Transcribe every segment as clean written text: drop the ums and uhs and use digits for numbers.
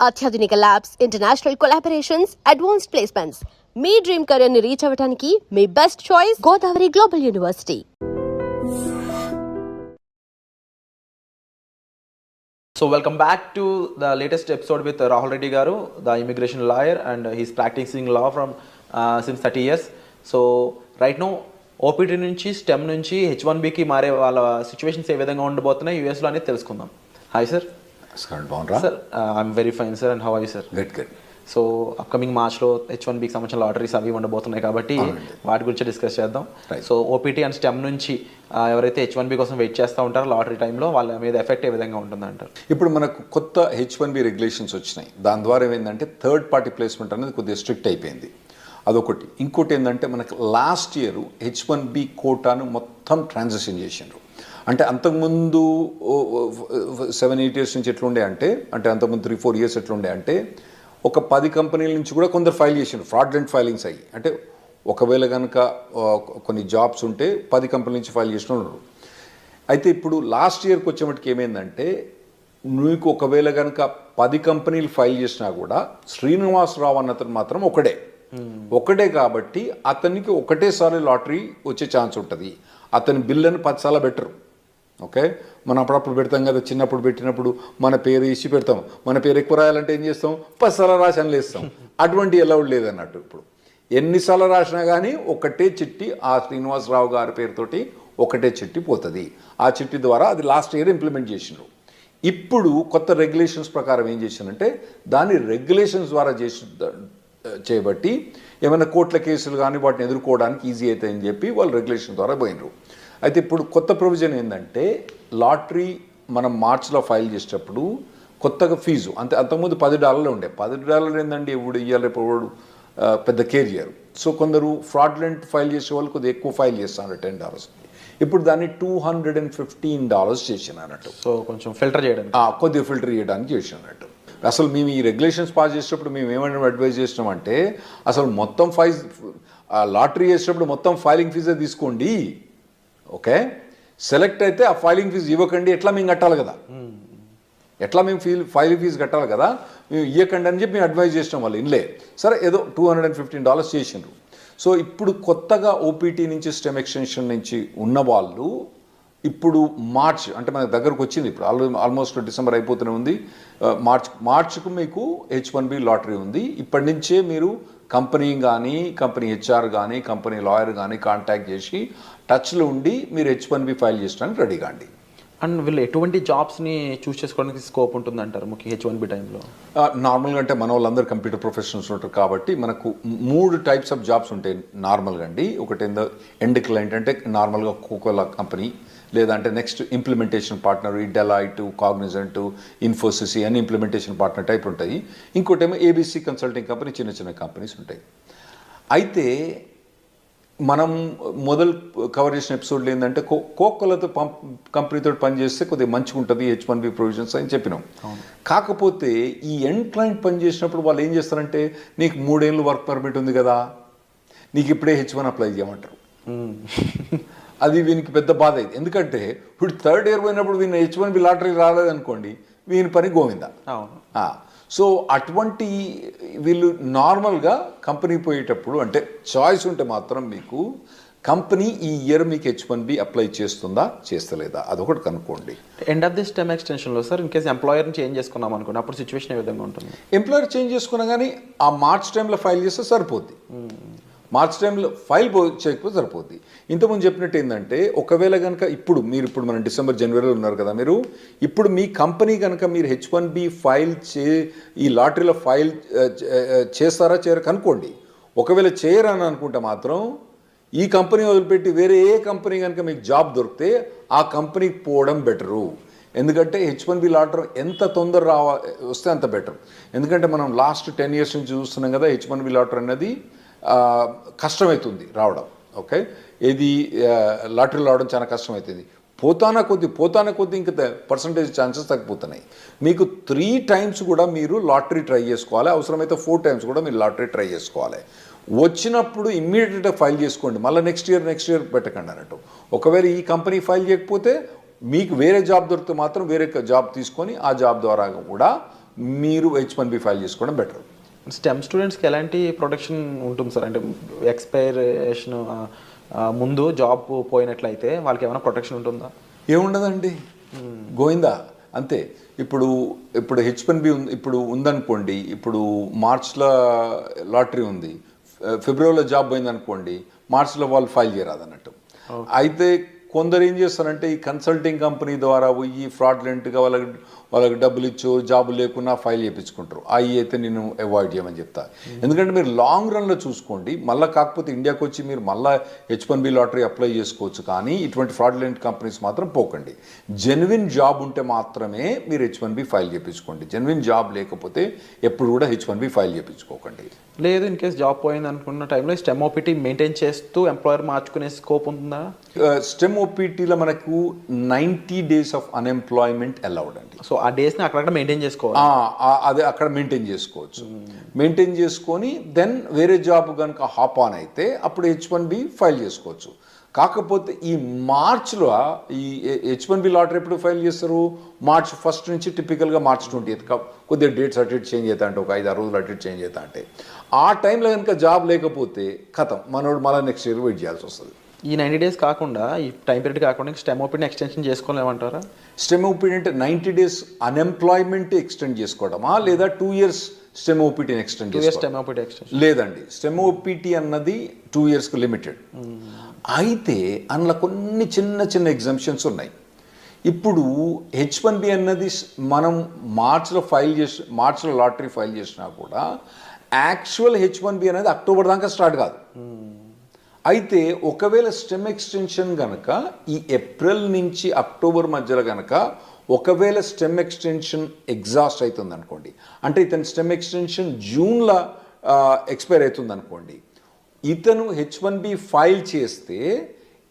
అత్యాధునిక labs, international collaborations, advanced placements. మీ dream career ని రీచ్ అవ్వడానికి మీ best choice Godavari global university. So welcome back to the latest episode with Rahul Reddy Garu, the immigration lawyer, and he's practicing law from since 30 years. So right now OPT నుంచి STEM నుంచి H1Bకి మారే వాళ్ళ situations ఏ విధంగా ఉండబోతున్నాయి యూఎస్లో అనేది తెలుసుకుందాం. Hi sir. Sir I'm very fine sir, and how are you sir? Good. So upcoming మార్చ్లో H1Bకి సంబంధించిన లాటరీస్ అవి ఉండబోతున్నాయి కాబట్టి వాటి గురించి డిస్కస్ చేద్దాం. సో ఓపీటీ అండ్ స్టెమ్ నుంచి ఎవరైతే H1B కోసం వెయిట్ చేస్తూ ఉంటారో లాటరీ టైంలో వాళ్ళ మీద ఎఫెక్ట్ ఏ విధంగా ఉంటుంది అంటారు? ఇప్పుడు మనకు కొత్త H1B రెగ్యులేషన్స్ వచ్చినాయి. దాని ద్వారా ఏమైందంటే థర్డ్ పార్టీ ప్లేస్మెంట్ అనేది కొద్దిగా స్ట్రిక్ట్ అయిపోయింది. అదొకటి. ఇంకోటి ఏంటంటే మనకు లాస్ట్ ఇయర్ H1B కోటాను మొత్తం ట్రాన్సాక్షన్ చేసిండ్రు. అంటే అంతకుముందు 7-8 years నుంచి ఎట్లుండే అంటే అంతకుముందు 3-4 years ఎట్లుండే అంటే ఒక 10 కంపెనీల నుంచి కూడా కొందరు ఫైల్ చేసిండ్రు, ఫ్రాడ్లెంట్ ఫైలింగ్స్ అయ్యి. అంటే ఒకవేళ కనుక కొన్ని జాబ్స్ ఉంటే 10 కంపెనీల నుంచి ఫైల్ చేసిన ఉన్నారు. అయితే ఇప్పుడు లాస్ట్ ఇయర్కి వచ్చేమటికి ఏమైందంటే నీకు ఒకవేళ కనుక 10 కంపెనీలు ఫైల్ చేసినా కూడా శ్రీనివాసరావు అన్నతను మాత్రం ఒకటే కాబట్టి అతనికి ఒకటేసారి లాటరీ వచ్చే ఛాన్స్ ఉంటుంది. అతని బిల్లుని 10 సార్లు బెటరు. ఓకే, మనం అప్పుడప్పుడు పెడతాం కదా, చిన్నప్పుడు పెట్టినప్పుడు మన పేరు ఇచ్చి పెడతాం. మన పేరు ఎక్కువ రాయాలంటే ఏం చేస్తాం? 10 సార్లు రాసి అనలేస్తాం. అటువంటి అలౌడ్ లేదన్నట్టు. ఇప్పుడు ఎన్నిసార్లు రాసినా కానీ ఒకటే చిట్టి ఆ శ్రీనివాసరావు గారి పేరుతోటి ఒకటే చిట్టి పోతుంది. ఆ చిట్టి ద్వారా అది లాస్ట్ ఇయర్ ఇంప్లిమెంట్ చేసినారు. ఇప్పుడు కొత్త రెగ్యులేషన్స్ ప్రకారం ఏం చేశారంటే దాన్ని రెగ్యులేషన్స్ ద్వారా చేయబట్టి ఏమైనా కోర్టుల కేసులు కానీ వాటిని ఎదుర్కోవడానికి ఈజీ అవుతాయని చెప్పి వాళ్ళు రెగ్యులేషన్ ద్వారా పోయినరు. అయితే ఇప్పుడు కొత్త ప్రొవిజన్ ఏంటంటే లాటరీ మనం మార్చ్లో ఫైల్ చేసేటప్పుడు కొత్తగా ఫీజు అంతకుముందు $10 ఉండే. $10 ఏంటంటే ఇప్పుడు ఇవ్వాలి, ఇప్పుడు పెద్ద కేర్ చేయరు. సో కొందరు ఫ్రాడ్లెంట్ ఫైల్ చేసే వాళ్ళు కొద్దిగా ఎక్కువ ఫైల్ చేస్తున్నారు, $10. ఇప్పుడు దాన్ని $215 చేసినట్టు. సో కొంచెం ఫిల్టర్ చేయడానికి, కొద్దిగా ఫిల్టర్ చేయడానికి చేసినట్టు. అసలు మేము ఈ రెగ్యులేషన్స్ పాస్ చేసేటప్పుడు మేము ఏమైనా అడ్వైజ్ చేసినామంటే అసలు మొత్తం లాటరీ చేసేటప్పుడు మొత్తం ఫైలింగ్ ఫీజే తీసుకోండి. ఓకే, సెలెక్ట్ అయితే ఆ ఫైలింగ్ ఫీజు ఇవ్వకండి. ఎట్లా మేము కట్టాలి కదా, ఫైలింగ్ ఫీజు కట్టాలి కదా, మేము ఇవ్వకండి అని చెప్పి మేము అడ్వైజ్ చేసినాం. వాళ్ళు ఇన్లే సరే ఏదో $215 చేసిండ్రు. సో ఇప్పుడు కొత్తగా ఓపీటీ నుంచి స్టెమ్ ఎక్స్టెన్షన్ నుంచి ఉన్న వాళ్ళు ఇప్పుడు మార్చ్ అంటే మన దగ్గరకు వచ్చింది. ఇప్పుడు ఆల్మోస్ట్ డిసెంబర్ అయిపోతూనే ఉంది. మార్చ్కు మీకు H1B లాటరీ ఉంది. ఇప్పటి నుంచే మీరు కంపెనీ కానీ కంపెనీ హెచ్ఆర్ కానీ కంపెనీ లాయర్ కానీ కాంటాక్ట్ చేసి టచ్లో ఉండి మీరు H1B ఫైల్ చేయడానికి రెడీ కాండి. అండ్ వీళ్ళు ఎటువంటి జాబ్స్ని చూస్ చేసుకోవడానికి స్కోప్ ఉంటుందంటారు ముఖ్య H1B టైంలో? నార్మల్గా అంటే మన వాళ్ళందరూ కంప్యూటర్ ప్రొఫెషనల్స్ ఉంటారు కాబట్టి మనకు 3 types ఆఫ్ జాబ్స్ ఉంటాయి నార్మల్గా అండి. ఒకటి ఎండ్ క్లయింట్ అంటే నార్మల్గా కోకోలా కంపెనీ, లేదంటే next implementation partner, Deloitte, Cognizant, Infosys అని ఇంప్లిమెంటేషన్ పార్ట్నర్ టైప్ ఉంటాయి. ఇంకోటేమో ABC కన్సల్టింగ్ కంపెనీ, చిన్న కంపెనీస్ ఉంటాయి. అయితే మనం మొదలు కవర్ చేసిన ఎపిసోడ్లో ఏంటంటే కోకోలతో కంపెనీతో పనిచేస్తే కొద్దిగా మంచిగా ఉంటుంది H1B ప్రొవిజన్స్ అని చెప్పినాం. కాకపోతే ఈ ఎండ్ క్లయింట్ పనిచేసినప్పుడు వాళ్ళు ఏం చేస్తారంటే నీకు 3 ఏళ్ళు వర్క్ పర్మిట్ ఉంది కదా, నీకు ఇప్పుడే H1 అప్లై చేయమంటారు. అది వీనికి పెద్ద బాధ అయింది. ఎందుకంటే ఇప్పుడు 3rd year పోయినప్పుడు వీని H1B లాటరీ రాలేదనుకోండి, వీని పని గోవిందా. సో అటువంటి వీళ్ళు నార్మల్గా కంపెనీ పోయేటప్పుడు అంటే చాయిస్ ఉంటే మాత్రం మీకు కంపెనీ ఈ ఇయర్ మీకు H1B అప్లై చేస్తుందా చేస్తలేదా అదొకటి కనుక్కోండి. ఎండ్ ఆఫ్ ది స్టెమ్ ఎక్స్టెన్షన్లో సార్ ఇన్ కేసు ఎంప్లాయర్ని చేంజ్ చేసుకున్నాం అనుకోండి, అప్పుడు సిచ్యువేషన్ ఏ విధంగా ఉంటుంది? ఎంప్లాయర్ చేంజ్ చేసుకున్నా కానీ ఆ మార్చ్ టైంలో ఫైల్ చేస్తే సరిపోద్ది. మార్చ్ టైంలో ఫైల్ చేయకపోతే సరిపోద్ది. ఇంతకుముందు చెప్పినట్టు ఏంటంటే ఒకవేళ కనుక ఇప్పుడు మనం డిసెంబర్ జనవరిలో ఉన్నారు కదా, మీరు ఇప్పుడు మీ కంపెనీ కనుక మీరు H1B ఫైల్ ఈ లాటరీలో ఫైల్ చేస్తారా చేయరా కనుక్కోండి. ఒకవేళ చేయరని అనుకుంటే మాత్రం ఈ కంపెనీ వదిలిపెట్టి వేరే ఏ కంపెనీ కనుక మీకు జాబ్ దొరికితే ఆ కంపెనీకి పోవడం బెటరు. ఎందుకంటే H1B లాటరీ ఎంత తొందర వస్తే అంత బెటర్. ఎందుకంటే మనం లాస్ట్ 10 years నుంచి చూస్తున్నాం కదా, H1B లాటరీ అనేది కష్టమవుతుంది రావడం. ఓకే, ఇది లాటరీలో రావడం చాలా కష్టమవుతుంది. పోతానా కొద్ది ఇంకా పర్సంటేజ్ ఛాన్సెస్ తగ్గిపోతున్నాయి. మీకు 3 times కూడా మీరు లాటరీ ట్రై చేసుకోవాలి, అవసరమైతే 4 times కూడా మీరు లాటరీ ట్రై చేసుకోవాలి. వచ్చినప్పుడు ఇమ్మీడియట్గా ఫైల్ చేసుకోండి, మళ్ళీ నెక్స్ట్ ఇయర్ పెట్టకండి అన్నట్టు. ఒకవేళ ఈ కంపెనీ ఫైల్ చేయకపోతే మీకు వేరే జాబ్ దొరికితే మాత్రం వేరే జాబ్ తీసుకొని ఆ జాబ్ ద్వారా కూడా మీరు H1B ఫైల్ చేసుకోవడం బెటర్. స్టెమ్ స్టూడెంట్స్కి ఎలాంటి ప్రొటెక్షన్ ఉంటుంది సార్? అంటే ఎక్స్పైరేషన్ ముందు జాబ్ పోయినట్లయితే వాళ్ళకి ఏమైనా ప్రొటెక్షన్ ఉంటుందా? ఏముండదండి, గోయిందా అంతే. ఇప్పుడు H1B ఇప్పుడు ఉందనుకోండి, ఇప్పుడు మార్చ్లో లాటరీ ఉంది, ఫిబ్రవరిలో జాబ్ పోయిందనుకోండి, మార్చ్లో వాళ్ళు ఫైల్ చేయరాదు అన్నట్టు. అయితే కొందరు ఏం చేస్తారంటే ఈ కన్సల్టింగ్ కంపెనీ ద్వారా పోయి ఫ్రాడ్లెంట్గా వాళ్ళకి డబ్బులు ఇచ్చో జాబ్ లేకున్నా ఫైల్ చేయించుకుంటారు. అవి అయితే నేను అవాయిడ్ చేయమని చెప్తా. ఎందుకంటే మీరు లాంగ్ రన్లో చూసుకోండి, మళ్ళీ కాకపోతే ఇండియాకి వచ్చి మీరు మళ్ళీ H1B లాటరీ అప్లై చేసుకోవచ్చు, కానీ ఇటువంటి ఫ్రాడ్లెంట్ కంపెనీస్ మాత్రం పోకండి. జెన్యున్ జాబ్ ఉంటే మాత్రమే మీరు H1B ఫైల్ చేయించుకోండి. జెన్యున్ జాబ్ లేకపోతే ఎప్పుడు కూడా H1B ఫైల్ చేయించుకోకండి. లేదు, ఇన్ కేస్ జాబ్ పోయింది అనుకున్న టైంలో స్టెమ్ ఓపీటీ మెయింటైన్ చేస్తూ ఎంప్లాయర్ మార్చుకునే స్కోప్ ఉంటుందా? స్టెమ్ ఓపీటీలో మనకు 90 days ఆఫ్ అన్ఎంప్లాయ్మెంట్ అలౌడ్ అండి. సో ఆ డేస్ని అక్కడక్కడ మెయింటైన్ చేసుకోవాలి. అదే అక్కడ మెయింటైన్ చేసుకోవచ్చు. మెయింటైన్ చేసుకొని దెన్ వేరే జాబ్ కనుక హాప్ ఆన్ అయితే అప్పుడు H1B ఫైల్ చేసుకోవచ్చు. కాకపోతే ఈ మార్చ్లో ఈ H1B లాటరీ ఎప్పుడు ఫైల్ చేస్తారు? మార్చ్ 1st నుంచి టిపికల్గా మార్చ్ 20th కొద్దిగా డేట్స్ అటు ఇటు చేంజ్ అవుతా అంటే ఒక 5-6 రోజులు అటు ఇటు చేంజ్ అవుతా అంటే ఆ టైంలో కనుక జాబ్ లేకపోతే కథం, మనోడు మళ్ళీ నెక్స్ట్ ఇయర్ వెయిట్ చేయాల్సి వస్తుంది. ఈ 90 days కాకుండా, ఈ టైం పీరియడ్ కాకుండా స్టెమ్ ఓపీని ఎక్స్టెన్షన్ చేసుకోలేమంటారా? స్టెమ్ ఓపీటీ అంటే 90 days అన్ఎంప్లాయ్మెంట్ ఎక్స్టెండ్ చేసుకోవడమా, లేదా 2 years స్టెమ్ ఓపీటీని ఎక్స్టెండ్ చేసుకోవడం? లేదండి, స్టెమ్ ఓపీటీ అన్నది 2 yearsకి లిమిటెడ్. అయితే అందులో కొన్ని చిన్న చిన్న ఎగ్జామ్షన్స్ ఉన్నాయి. ఇప్పుడు H1B అన్నది మనం మార్చ్లో లాటరీ ఫైల్ చేసినా కూడా యాక్చువల్ H1B అనేది అక్టోబర్ దాకా స్టార్ట్ కాదు. అయితే ఒకవేళ స్టెమ్ ఎక్స్టెన్షన్ కనుక ఈ ఏప్రిల్ నుంచి అక్టోబర్ మధ్యలో కనుక ఒకవేళ స్టెమ్ ఎక్స్టెన్షన్ ఎగ్జాస్ట్ అవుతుంది అనుకోండి, అంటే ఇతని స్టెమ్ ఎక్స్టెన్షన్ జూన్లో ఎక్స్పైర్ అవుతుంది అనుకోండి, ఇతను H1B ఫైల్ చేస్తే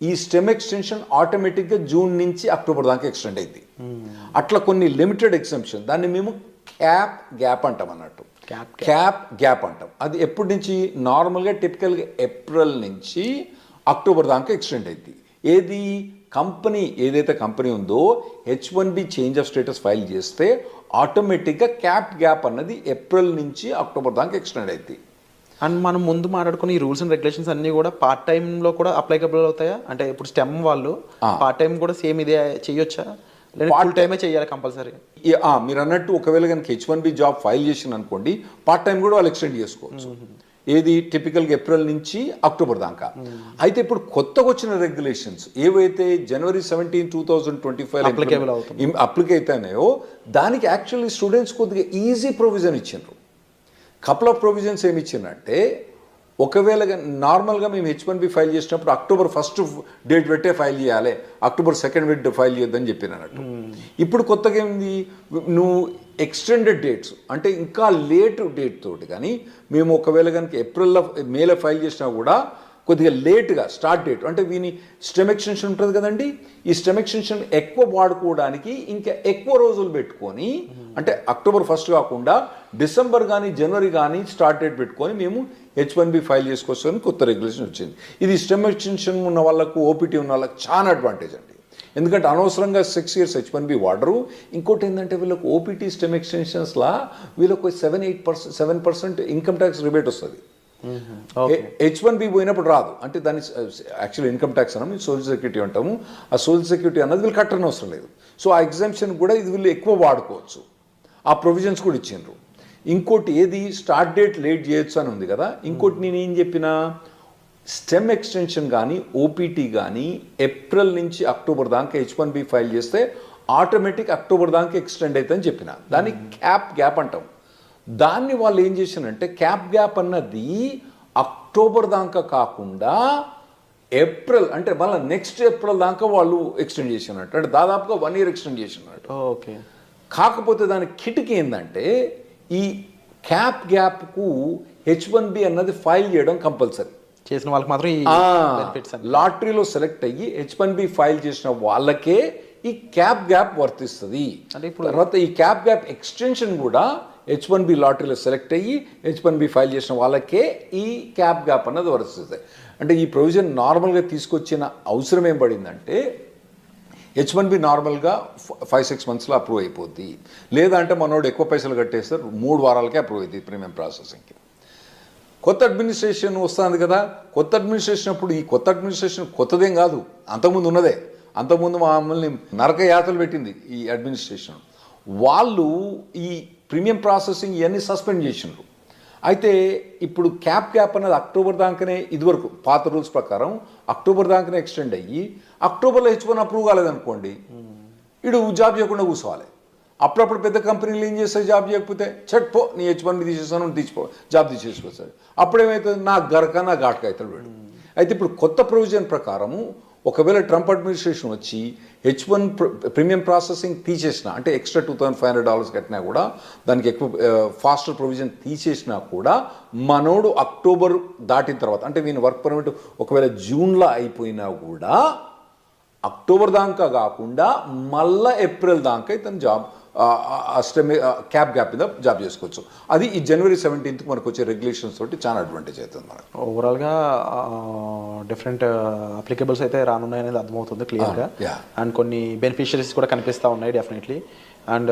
ఈ స్టెమ్ ఎక్స్టెన్షన్ ఆటోమేటిక్గా జూన్ నుంచి అక్టోబర్ దాకా ఎక్స్టెండ్ అయింది. అట్లా కొన్ని లిమిటెడ్ ఎగ్జామ్షన్, దాన్ని మేము క్యాప్ గ్యాప్ అంటాం అన్నట్టు. క్యాప్ గ్యాప్ అంటాం. అది ఎప్పటి నుంచి? నార్మల్గా టిపికల్గా ఏప్రిల్ నుంచి అక్టోబర్ దాకా ఎక్స్టెండ్ అయింది. ఏది ఏదైతే కంపెనీ ఉందో H1B change of status file చేస్తే ఆటోమేటిక్గా క్యాప్ గ్యాప్ అన్నది ఏప్రిల్ నుంచి అక్టోబర్ దాకా ఎక్స్టెండ్ అయింది. అండ్ మనం ముందు మాట్లాడుకున్న ఈ రూల్స్ అండ్ రెగ్యులేషన్స్ అన్నీ కూడా పార్ట్ టైంలో కూడా అప్లైకబుల్ అవుతాయా? అంటే ఇప్పుడు స్టెమ్ వాళ్ళు పార్ట్ టైం కూడా సేమ్ ఇదే చేయొచ్చా, లేదా ఫుల్ టైమే చేయాలి కంపల్సరీ? మీరు అన్నట్టు ఒకవేళ కనుక H1B జాబ్ ఫైల్ చేసిన అనుకోండి, పార్ట్ టైం కూడా వాళ్ళు ఎక్స్టెండ్ చేసుకోవచ్చు. ఏది టిపికల్గా ఏప్రిల్ నుంచి అక్టోబర్ దాకా. అయితే ఇప్పుడు కొత్తగా వచ్చిన రెగ్యులేషన్స్ ఏవైతే January 17, 2025 అప్లికే అవుతాయో దానికి యాక్చువల్లీ స్టూడెంట్స్ కొద్దిగా ఈజీ ప్రొవిజన్ ఇచ్చిండ్రు. కపుల్ ఆఫ్ ప్రొవిజన్స్ ఏమి ఇచ్చిందంటే, ఒకవేళ నార్మల్గా మేము H1B ఫైల్ చేసినప్పుడు October 1st డేట్ పెట్టే ఫైల్ చేయాలి, October 2nd ఫైల్ చేయొద్దని చెప్పిన అన్నట్టు. ఇప్పుడు కొత్తగా ఏంది, నువ్వు ఎక్స్టెండెడ్ డేట్స్ అంటే ఇంకా లేట్ డేట్ తోటి, కానీ మేము ఒకవేళ కనుక మేలో ఫైల్ చేసినా కూడా కొద్దిగా లేట్గా స్టార్ట్ డేట్ అంటే వీని స్టెమ్ ఎక్స్టెన్షన్ ఉంటుంది కదండి, ఈ స్టెమ్ ఎక్స్టెన్షన్ ఎక్కువ వాడుకోవడానికి ఇంకా ఎక్కువ రోజులు పెట్టుకొని, అంటే October 1st కాకుండా డిసెంబర్ కానీ జనవరి కానీ స్టార్ట్ డేట్ పెట్టుకొని మేము H1B ఫైల్ చేసుకోవచ్చని కొత్త రెగ్యులేషన్ వచ్చింది. ఇది స్టెమ్ ఎక్స్టెన్షన్ ఉన్న వాళ్ళకు, ఓపీటీ ఉన్న వాళ్ళకి చాలా అడ్వాంటేజ్ అండి. ఎందుకంటే అనవసరంగా 6 years H1B వాడరు. ఇంకోటి ఏంటంటే వీళ్ళకి ఓపీటీ స్టెమ్ ఎక్స్టెన్షన్స్లా వీళ్ళకు 7% ఇన్కమ్ ట్యాక్స్ రిబేట్ వస్తుంది. H1B పోయినప్పుడు రాదు, అంటే దాన్ని యాక్చువల్ ఇన్కమ్ ట్యాక్స్ అన్నాము, సోషల్ సెక్యూరిటీ అంటాము. ఆ సోషల్ సెక్యూరిటీ అన్నది వీళ్ళు కట్టని అవసరం లేదు. సో ఆ ఎగ్జామ్షన్ కూడా ఇది వీళ్ళు ఎక్కువ వాడుకోవచ్చు. ఆ ప్రొవిజన్స్ కూడా ఇచ్చిండ్రు. ఇంకోటి ఏది, స్టార్ట్ డేట్ లేట్ చేయొచ్చు అని ఉంది కదా. ఇంకోటి నేను ఏం చెప్పినా, స్టెమ్ ఎక్స్టెన్షన్ కానీ ఓపీటీ కానీ ఏప్రిల్ నుంచి అక్టోబర్ దాకా H1B ఫైల్ చేస్తే ఆటోమేటిక్ అక్టోబర్ దాకా ఎక్స్టెండ్ అవుతుందని చెప్పిన, దాన్ని క్యాప్ గ్యాప్ అంటాం. దాన్ని వాళ్ళు ఏం చేశారంటే క్యాప్ గ్యాప్ అన్నది అక్టోబర్ దాకా కాకుండా ఏప్రిల్, అంటే మళ్ళీ నెక్స్ట్ ఏప్రిల్ దాకా వాళ్ళు ఎక్స్టెండ్ చేసినట్టు, అంటే దాదాపుగా 1 year ఎక్స్టెండ్ చేసినట్టు. ఓకే. కాకపోతే దాని కిటికీ ఏంటంటే, ఈ క్యాప్ గ్యాప్కు H1B అన్నది ఫైల్ చేయడం కంపల్సరీ. చేసిన వాళ్ళకి మాత్రం లాటరీలో సెలెక్ట్ అయ్యి H1B ఫైల్ చేసిన వాళ్ళకే ఈ క్యాప్ గ్యాప్ వర్తిస్తుంది. తర్వాత ఈ క్యాప్ గ్యాప్ ఎక్స్టెన్షన్ కూడా H1B లాటరీలో సెలెక్ట్ అయ్యి H1B ఫైల్ చేసిన వాళ్ళకే ఈ క్యాప్ గ్యాప్ అన్నది వర్తిస్తుంది. అంటే ఈ ప్రొవిజన్ నార్మల్గా తీసుకొచ్చిన అవసరం ఏం పడిందంటే, H1B నార్మల్గా 5-6 మంత్స్లో అప్రూవ్ అయిపోద్ది. లేదంటే మనోడు ఎక్కువ పైసలు కట్టేస్తారు 3 వారాలకే అప్రూవ్ అవుతుంది ప్రీమియం ప్రాసెసింగ్కి. కొత్త అడ్మినిస్ట్రేషన్ వస్తుంది కదా, కొత్త అడ్మినిస్ట్రేషన్ అప్పుడు ఈ కొత్త అడ్మినిస్ట్రేషన్ కొత్తదేం కాదు, అంతకుముందు ఉన్నదే. అంతకుముందు మమ్మల్ని నరక యాతలు పెట్టింది ఈ అడ్మినిస్ట్రేషన్. వాళ్ళు ఈ ప్రీమియం ప్రాసెసింగ్ ఇవన్నీ సస్పెండ్ చేసినారు. అయితే ఇప్పుడు క్యాప్ అనేది అక్టోబర్ దాకానే, ఇదివరకు పాత రూల్స్ ప్రకారం అక్టోబర్ దాకానే ఎక్స్టెండ్ అయ్యి అక్టోబర్లో H1 అప్రూవ్ కాలేదనుకోండి, ఇడు జాబ్ చేయకుండా కూర్చోవాలి. అప్పుడప్పుడు పెద్ద కంపెనీలు ఏం చేస్తాయి, జాబ్ చేయకపోతే పో నీ H1 తీసేస్తాను తీసిపో, జాబ్ తీసేసుకొస్తాడు. అప్పుడేమవుతుంది, నా గరక నా ఘాటక అవుతాడు వీడు. అయితే ఇప్పుడు కొత్త ప్రొవిజన్ ప్రకారము ఒకవేళ ట్రంప్ అడ్మినిస్ట్రేషన్ వచ్చి H1 ప్రీమియం ప్రాసెసింగ్ తీసేసిన, అంటే ఎక్స్ట్రా $2,500 కట్టినా కూడా, దానికి ఎక్కువ ఫాస్టర్ ప్రొవిజన్ తీసేసినా కూడా, మనోడు అక్టోబర్ దాటిన తర్వాత, అంటే వీని వర్క్ పర్మిట్ ఒకవేళ జూన్లో అయిపోయినా కూడా అక్టోబర్ దాకా కాకుండా మళ్ళీ ఏప్రిల్ దాకా ఇతను జాబ్ గ్యాప్ మీద జాబ్ చేసుకోవచ్చు. అది ఈ January 17th మనకు వచ్చే రెగ్యులేషన్స్ తోటి చాలా అడ్వాంటేజ్ అవుతుంది మనకు. ఓవరాల్గా డిఫరెంట్ అప్లికేబుల్స్ అయితే రానున్నాయి అనేది అర్థమవుతుంది క్లియర్గా. అండ్ కొన్ని బెనిఫిషరీస్ కూడా కనిపిస్తూ ఉన్నాయి డెఫినెట్లీ. అండ్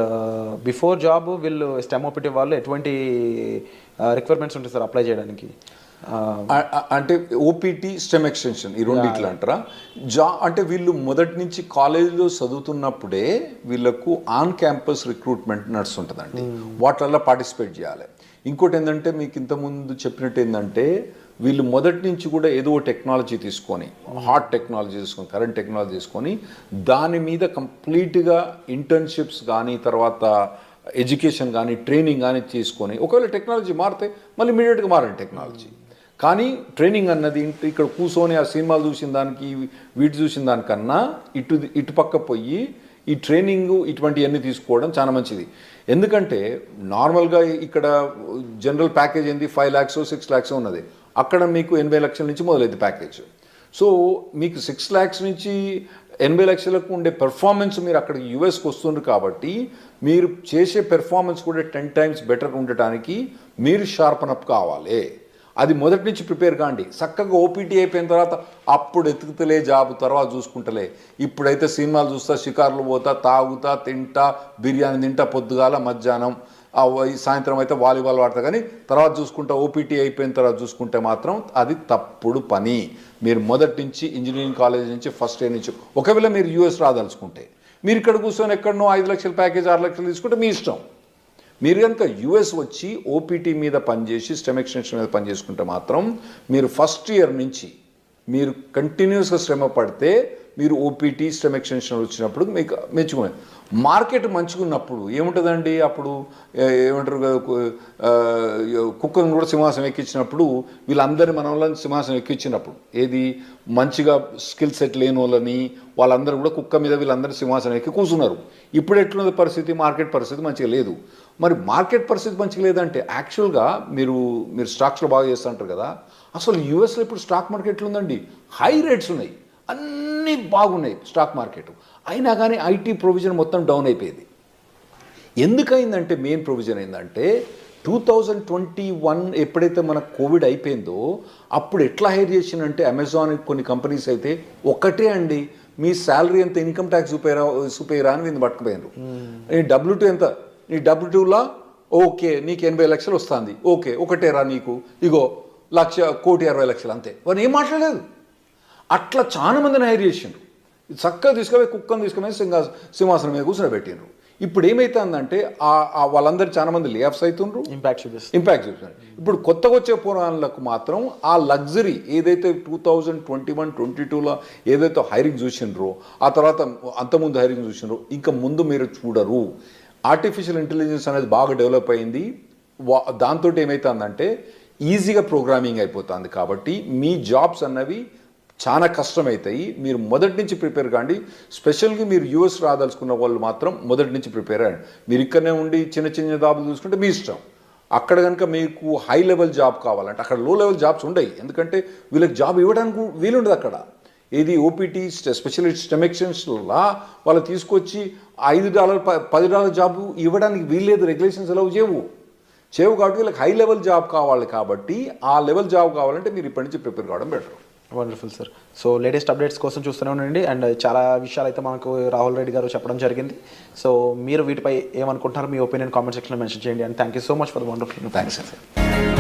బిఫోర్ జాబ్ వీళ్ళు స్టెమ్ ఓపీటీ వాళ్ళు ఎటువంటి రిక్వైర్మెంట్స్ ఉంటాయి సార్ అప్లై చేయడానికి? అంటే ఓపీటీ స్టెమ్ ఎక్స్టెన్షన్ ఈ రెండిట్లు అంటారా? అంటే వీళ్ళు మొదటి నుంచి కాలేజీలో చదువుతున్నప్పుడే వీళ్ళకు ఆన్ క్యాంపస్ రిక్రూట్మెంట్ నడుస్తుంటుందండి. వాటిల్లో పార్టిసిపేట్ చేయాలి. ఇంకోటి ఏంటంటే, మీకు ఇంతకుముందు చెప్పినట్టు ఏంటంటే, వీళ్ళు మొదటి నుంచి కూడా ఏదో టెక్నాలజీ తీసుకొని, హాట్ టెక్నాలజీ తీసుకొని, కరెంట్ టెక్నాలజీ తీసుకొని, దాని మీద కంప్లీట్గా ఇంటర్న్షిప్స్ కానీ, తర్వాత ఎడ్యుకేషన్ కానీ, ట్రైనింగ్ కానీ తీసుకొని, ఒకవేళ టెక్నాలజీ మారితే మళ్ళీ ఇమీడియట్గా మారండి టెక్నాలజీ. కానీ ట్రైనింగ్ అన్నది ఇక్కడ కూర్చొని ఆ సినిమాలు చూసిన దానికి వీటి చూసిన దానికన్నా ఇటు పక్క పోయి ఈ ట్రైనింగ్ ఇటువంటివన్నీ తీసుకోవడం చాలా మంచిది. ఎందుకంటే నార్మల్గా ఇక్కడ జనరల్ ప్యాకేజ్ ఏంది 5 lakhs 6 lakhs ఉన్నది, అక్కడ మీకు 80 లక్షల నుంచి మొదలైంది ప్యాకేజ్. సో మీకు 6 lakhs నుంచి 80 లక్షలకు ఉండే పెర్ఫార్మెన్స్ మీరు అక్కడికి యూఎస్కి వస్తుండ్రు కాబట్టి, మీరు చేసే పెర్ఫార్మెన్స్ కూడా 10 times బెటర్ ఉండటానికి మీరు షార్పన్ అప్ కావాలి. అది మొదటి నుంచి ప్రిపేర్ కాండి. చక్కగా ఓపీటీ అయిపోయిన తర్వాత అప్పుడు ఎతుకుతలే జాబ్, తర్వాత చూసుకుంటలే. ఇప్పుడైతే సినిమాలు చూస్తా, షికార్లు పోతా, తాగుతా, తింటా, బిర్యానీ తింటా, పొద్దుగాల మధ్యాహ్నం, సాయంత్రం అయితే వాలీబాల్ ఆడతా, కానీ తర్వాత చూసుకుంటా, ఓపీటీ అయిపోయిన తర్వాత చూసుకుంటే మాత్రం అది తప్పుడు పని. మీరు మొదటి నుంచి ఇంజనీరింగ్ కాలేజ్ నుంచి ఫస్ట్ ఇయర్ నుంచి, ఒకవేళ మీరు యూఎస్ రాదలుచుకుంటే, మీరు ఇక్కడ కూర్చొని ఎక్కడనో 5 లక్షల ప్యాకేజ్ 6 లక్షలు తీసుకుంటే మీ ఇష్టం. మీరు కనుక యూఎస్ వచ్చి ఓపీటీ మీద పనిచేసి స్టెమ్ ఎక్స్టెన్షన్ మీద పనిచేసుకుంటే మాత్రం మీరు ఫస్ట్ ఇయర్ నుంచి మీరు కంటిన్యూస్గా శ్రమ పడితే మీరు ఓపీటీ స్టెమ్ ఎక్స్టెన్షన్ వచ్చినప్పుడు మీకు మెచ్చుకునే మార్కెట్ మంచిగా ఉన్నప్పుడు ఏముంటుందండి, అప్పుడు ఏమంటారు కదా, కుక్కను కూడా సింహాసనం ఎక్కించినప్పుడు వీళ్ళందరి మన వాళ్ళని సింహాసనం ఎక్కించినప్పుడు, ఏది మంచిగా స్కిల్ సెట్ లేని వాళ్ళని వాళ్ళందరూ కూడా కుక్క మీద వీళ్ళందరూ సింహాసనం ఎక్కి కూర్చున్నారు. ఇప్పుడు ఎట్లున్నది పరిస్థితి, మార్కెట్ పరిస్థితి మంచిగా లేదు. మరి మార్కెట్ పరిస్థితి మంచిగా లేదంటే యాక్చువల్గా మీరు స్టాక్స్లో బాగా చేస్తుంటారు కదా, అసలు యూఎస్లో ఇప్పుడు స్టాక్ మార్కెట్ ఎట్లుందండి, హై రేట్స్ ఉన్నాయి, అన్నీ బాగున్నాయి స్టాక్ మార్కెట్, అయినా కానీ ఐటీ ప్రొవిజన్ మొత్తం డౌన్ అయిపోయింది. ఎందుకైందంటే మెయిన్ ప్రొవిజన్ ఏంటంటే 2021 ఎప్పుడైతే మన కోవిడ్ అయిపోయిందో అప్పుడు ఎట్లా హైర్ చేసిందంటే, అమెజాన్ కొన్ని కంపెనీస్ అయితే ఒకటే అండి, మీ శాలరీ ఎంత, ఇన్కమ్ ట్యాక్స్ చూపేరా అని వీళ్ళు పట్టుకుపోయినారు. నీ W2 ఎంత, నీ W2లా ఓకే నీకు 80 లక్షలు వస్తుంది, ఓకే ఒకటేరా నీకు, ఇగో 1,60,60,000 అంతే, వారు ఏం మాట్లాడలేదు. అట్లా చాలా మందిని హైర్ చేసిండ్రు. చక్కగా తీసుకుపోయి కుక్కను తీసుకుపోయి సింహాసనం మీద కూర్చొని. ఇప్పుడు ఏమవుతుందంటే వాళ్ళందరూ చాలా మంది లే ఆఫ్స్ అవుతుండ్రు, ఇంపాక్ట్ చూపిస్తున్నారు. ఇప్పుడు కొత్తగా వచ్చే పురాణాలకు మాత్రం ఆ లగ్జరీ ఏదైతే 2021-22లో ఏదైతే హైరింగ్ చూసిండ్రో, ఆ తర్వాత అంతకుముందు హైరింగ్ చూసిండ్రో, ఇంకా ముందు మీరు చూడరు. ఆర్టిఫిషియల్ ఇంటెలిజెన్స్ అనేది బాగా డెవలప్ అయింది. దాంతో ఏమవుతుందంటే ఈజీగా ప్రోగ్రామింగ్ అయిపోతుంది. కాబట్టి మీ జాబ్స్ అన్నవి చాలా కష్టమవుతాయి. మీరు మొదటి నుంచి ప్రిపేర్ కాండి. స్పెషల్గా మీరు యూఎస్ రాదలుచుకున్న వాళ్ళు మాత్రం మొదటి నుంచి ప్రిపేర్ అయ్యండి. మీరు ఇక్కడనే ఉండి చిన్న చిన్న జాబ్లు చూసుకుంటే మీ ఇష్టం. అక్కడ కనుక మీకు హై లెవెల్ జాబ్ కావాలంటే అక్కడ లో లెవెల్ జాబ్స్ ఉండవు, ఎందుకంటే వీళ్ళకి జాబ్ ఇవ్వడానికి వీలుండదు అక్కడ. ఏది ఓపీటీ స్పెషలిస్ట్ స్టెమ్ ఎక్స్టెన్షన్లా వాళ్ళు తీసుకొచ్చి $5 $10 జాబ్ ఇవ్వడానికి వీల్లేదు, రెగ్యులేషన్స్ ఎలా చేయవు కాబట్టి వీళ్ళకి హై లెవెల్ జాబ్ కావాలి. కాబట్టి ఆ లెవెల్ జాబ్ కావాలంటే మీరు ఇప్పటి నుంచి ప్రిపేర్ కావడం better. Wonderful sir. So latest updates కోసం చూస్తూనే ఉండండి. అండ్ చాలా విషయాలు అయితే మనకు రాహుల్ రెడ్డి గారు చెప్పడం జరిగింది. సో మీరు వీటిపై ఏమనుకుంటున్నారు, మీ ఒపీనియన్ కామెంట్ సెక్షన్లో మెన్షన్ చేయండి. And thank you so much for the wonderful. Thanks అండి.